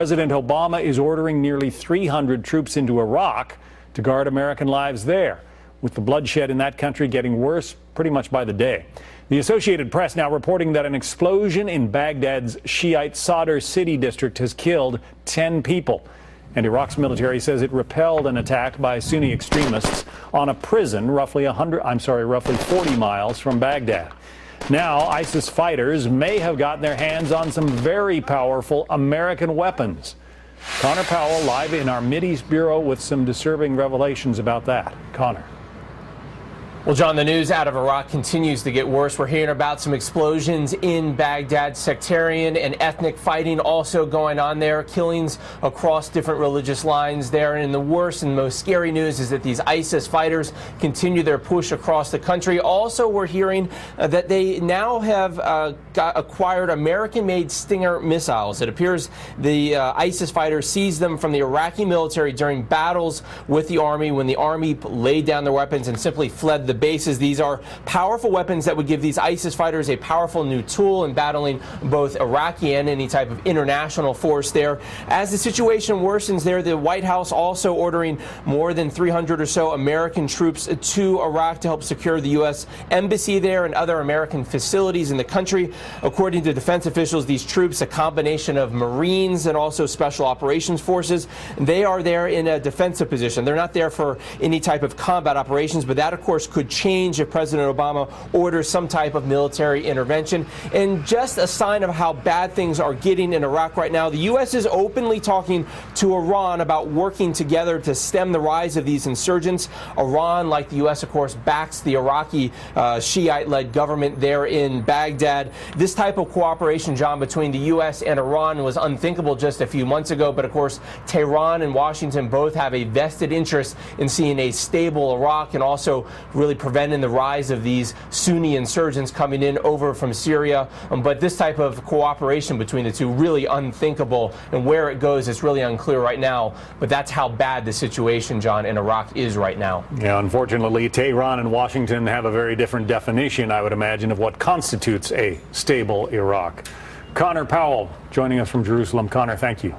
President Obama is ordering nearly 300 troops into Iraq to guard American lives there, with the bloodshed in that country getting worse pretty much by the day. The Associated Press now reporting that an explosion in Baghdad's Shiite Sadr city district has killed 10 people. And Iraq's military says it repelled an attack by Sunni extremists on a prison roughly 40 miles from Baghdad. Now, ISIS fighters may have gotten their hands on some very powerful American weapons. Connor Powell live in our Mideast Bureau with some disturbing revelations about that. Connor. Well, John, the news out of Iraq continues to get worse. We're hearing about some explosions in Baghdad, sectarian and ethnic fighting also going on there, killings across different religious lines there. And the worst and most scary news is that these ISIS fighters continue their push across the country. Also, we're hearing that they now have acquired American-made Stinger missiles. It appears the ISIS fighters seized them from the Iraqi military during battles with the army when the army laid down their weapons and simply fled the bases. These are powerful weapons that would give these ISIS fighters a powerful new tool in battling both Iraqi and any type of international force there. As the situation worsens there, the White House also ordering more than 300 or so American troops to Iraq to help secure the U.S. embassy there and other American facilities in the country. According to defense officials, these troops, a combination of Marines and also Special Operations Forces, they are there in a defensive position. They're not there for any type of combat operations, but that, of course, could change if President Obama orders some type of military intervention. And just a sign of how bad things are getting in Iraq right now, the U.S. is openly talking to Iran about working together to stem the rise of these insurgents. Iran, like the U.S., of course, backs the Iraqi Shiite-led government there in Baghdad. This type of cooperation, John, between the U.S. and Iran was unthinkable just a few months ago. But, of course, Tehran and Washington both have a vested interest in seeing a stable Iraq and also really preventing the rise of these Sunni insurgents coming in over from Syria. But this type of cooperation between the two, really unthinkable. And where it goes, it's really unclear right now. But that's how bad the situation, John, in Iraq is right now. Yeah, unfortunately, Tehran and Washington have a very different definition, I would imagine, of what constitutes a stable Iraq. Connor Powell joining us from Jerusalem. Connor, thank you.